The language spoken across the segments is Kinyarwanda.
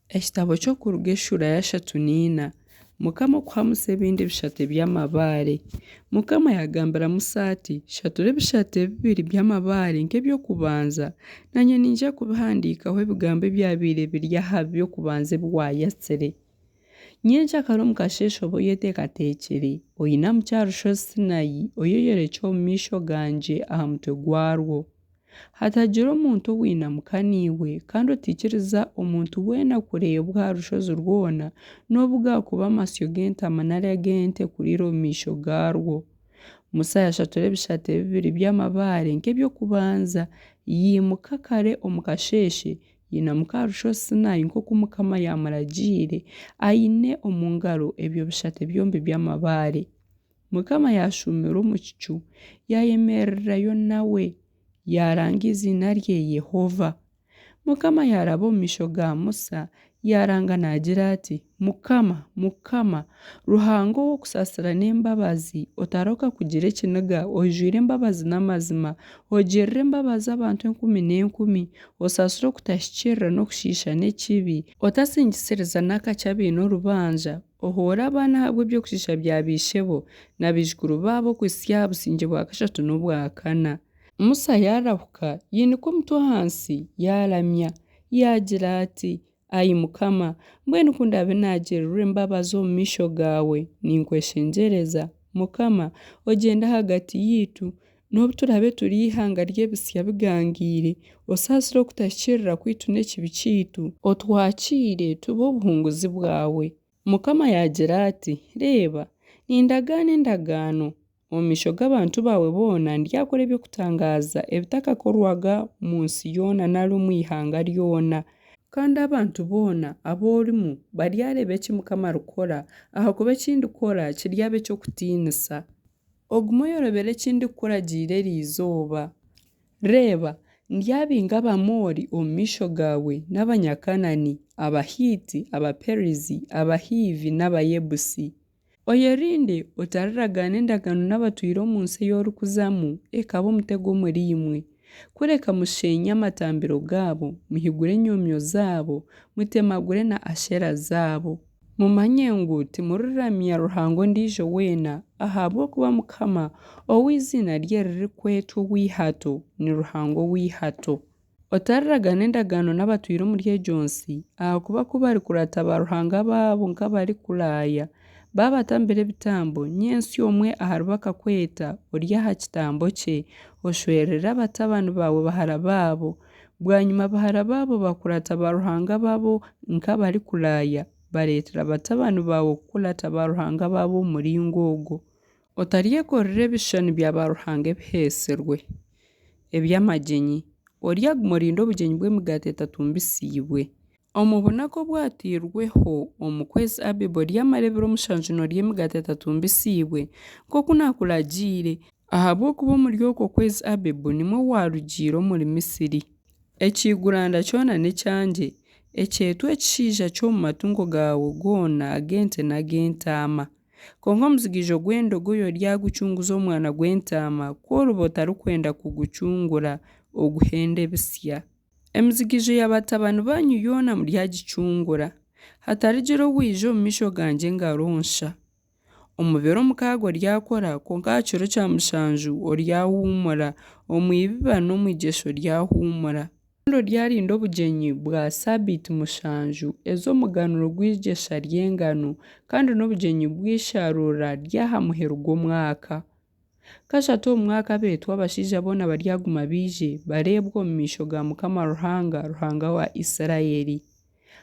Ekitabo ky'okuruga eshura ya 34 Mukama okuhamusa ebindi bishate by'amabaare. Mukama yagambira Musa ati shatura ebishate bibiri by'amabaare nk'ebyokubanza nanye ninja kubihandiikaho ebigambo ebyabiire biri aha by'okubanza ebi waayatsire. Nyenkya kare omu kasheeshe oba oyeteekateekire oinamu kya rushozi Sinayi oyeyerekye omu maisho gangye aha mutwe gwarwo. Hatagira omuntu owinamuka niiwe kandi otiikiriza omuntu weena kureebwa aha rushozi rwona n'obu gaakuba amasyo g'entaama nari ag'ente kuriira omu maisho gaarwo. Musa yashatura ebishate bibiri by'amabaare nk'ebyokubanza yimuka kare omu kasheeshe yinamuka aha rushozi Sinayi nk'oku Mukama yamuragiire aine omu ngaro ebyo bishate byombi by'amabaare. Mukama yashuumira omu kicu yayemererayo nawe yaranga izina rye Yehova. Mukama yaraba omu maisho ga Musa yaranga naagira ati Mukama, Mukama, Ruhanga ow'okusasira n'embabazi otarooka kugira ekiniga ojwire embabazi n'amazima ogirire embabazi abantu 10,000 osasire okutahikirira n'okushiisha n'ekibi otasingisiriza n'akakye abaine orubanja ohoore abaana ahabwa ebyokushiisha bya baishebo n'abaijukuru baabo kuhisya aha busingye bwa kashatu n'obwa kana. Musa yarahuka yinika omutwe ahansi yaramya yagira ati Ai Mukama, mbwenu kundabe naagirirwa embabazi omu maisho gaawe ninkweshengyereza. Mukama, ogyende ahagati yiitu n'obu turabe turi ihanga ry'ebisya bigangiire osaasire okutahikirira kwitu n'ekibi kyaitu otwakiire tube obuhunguzi bwawe. Mukama yagira ati reeba nindagaana endagaano omu maisho g'abantu baawe boona ndyakora eby'okutangaza ebitakakorwaga mu nsi yoona nari omu ihanga ryona. Kandi abantu boona ab'orimu baryareeba eki Mukama arikukora ahakuba eki ndikukora kiryaba eky'okutiinisa. Ogume oyorobere eki ndikukuragiire erizooba. Reeba ndyabinga Abamoori omu maisho gaawe n'Abanyakanani, Abahiiti, Abaperizi, Abahiivi n'Abayebusi. Oyerinde otararagaana endagaano n'abatwire omu nsi ey'orikuzamu ekaba omutego omuri imwe. Kureka musheenye amatambiro gaabo, muhigure enyomyo zaabo, mutemagure na Ashera zaabo. Mumanye ngu timuriramya Ruhanga ondiijo weena ahabw'okuba Mukama ow'izina rye ririkwetwa ow'eihato ni Ruhanga ow'eihato. Otararagaana endagaano n'abatwire omuri egyo nsi ahakuba ku barikurata baruhanga baabo nk'abarikuraaya babatambira ebitambo nyensi omwe ahari bakakweta ori aha kitambo kye oshwerere abatabani baawe bahara baabo bwanyuma bahara baabo bakurata baruhanga baabo nk'abarikuraaya bareetera batabani baawe kukurata baruhanga baabo omuringo ogwo. Otaryekorera ebishushani bya baruhanga ebiheeserwe eby'amagyenyi oryaguma orinda obugyenyi bw'emigaati etatumbisiibwe. Omu bunaku obwatiirweho omu kwezi Abibu ryamara ebiro 7 norya emigaati etatumbisiibwe nk'oku naakuragiire ahabw'okuba omuri okwo kwezi Abibu nimwo waarugiire omuri Misiri. Ekiiguranda kyona n'ekyangye ekyetwa ekishiija ky'omu matungo gaawe goona ag'ente n'ag'entaama. Konka omuzigijo gw'endogoyi oryagucunguza omwana gw'entaama kworuba otarikwenda kugucungura oguhenda ebisya. Emizigijo y'abatabani banyu yoona muryagicungura. Hatarigira owija omu maisho gangye ngaronsha. Omu biro 6 oryakora konka aha kiro kya 7 oryahuumura omu ibiba n'omu igesho ryahuumura. Kandi oryarinda obugyenyi bwa Sabiiti 7 ez'omuganuro gw'igesha ry'engano kandi n'obugyenyi bw'isharuura ry'aha muheru gw'omwaka. Kashatu omu mwaka beetu abashaija boona baryaguma baije bareebwa omu maisho ga Mukama Ruhanga wa Isirayiri.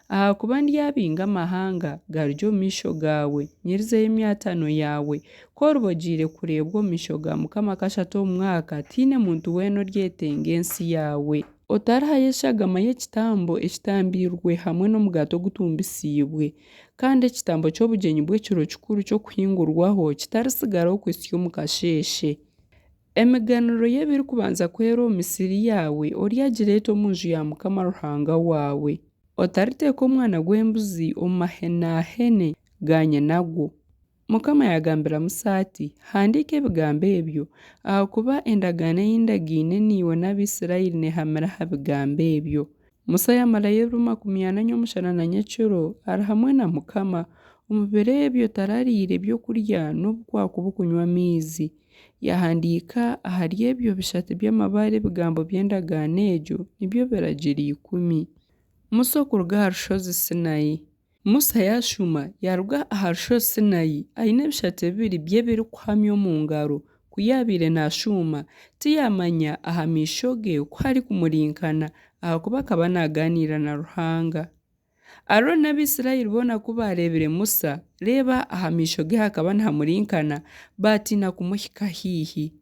Ahakuba ndyabinga amahanga garyo omu maisho gawe nyirizeho emyatano yawe kworuba ogiire kureebwa omu maisho ga Mukama kashatu omu mwaka tiine muntu weena oryetenga ensi yawe. Otarihayo eshagama y'ekitambo ekitambirwe hamwe n'omugaati ogutumbisiibwe kandi ekitambo ky'obugyenyi bw'ekiro kikuru ky'okuhingurwaho kitarisigaraho kwesya omu kasheeshe. Emiganuro y'ebirikubanza kwera omu misiri yawe oryagireeta omu nju ya Mukama Ruhanga waawe. Otariteeka omwana gw'embuzi omu mahenaahene ga nyinagwo. Mukama yagambira Musa ati handiika ebigambo ebyo ahakuba endagaano ei ndagaine niiwe n'Abisirayiri neehamira ha bigambo ebyo. Musa yamarayo ebiro 40 na nyekiro ari hamwe na Mukama. Omu biro ebyo tarariire ebyokurya n'obukwakuba kunywa amaizi. Yahandiika ahari ebyo bishate by'amabaare ebigambo by'endagaano egyo nibyo biragiro 10. Musa okuruga aha rushozi Sinayi. Musa yashuma yaruga aha rushozi Sinayi aine ebishate 2 by'ebirikuhamya omu ngaro. Kuyabiire nashuma tiyamanya aha maisho ge uko hari kumurinkana ahakuba akaba naganiira na Ruhanga. Aaron n'Abisirayiri boona ku barebire Musa reba aha maisho ge hakaba nihamurinkana batiina kumuhika hiihi.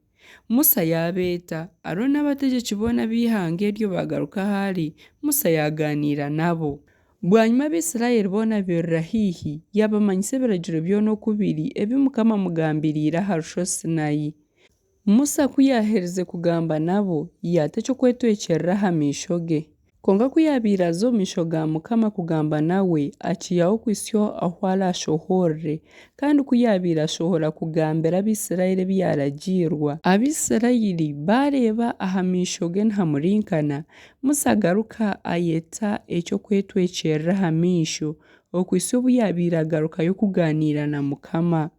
Musa yabeeta Aaron n'abategyeki boona b'ihanga eryo bagaruka ahari Musa yaganiira nabo. Bwanyuma Abisirayiri boona berra hiihi yabamanyisa ebiragiro byona 2 ebi Mukama amugambiriire aha rushozi Sinayi. Musa kuyaherize kugamba nabo yata eky'okwetwekyerera aha maisho ge. Konka kuyabiire aza omu maisho ga Mukama kugamba nawe akiyaho kwisyo aho arashohorere kandi kuyabiire ashohora kugambira Abisirayiri ebyaragiirwa. Abisirayiri bareeba aha maisho ge nihamurinkana Musa agaruka ayeta eky'okwetwekyerera aha maisho okwisyo obu yabiire agarukayo kuganiira na Mukama.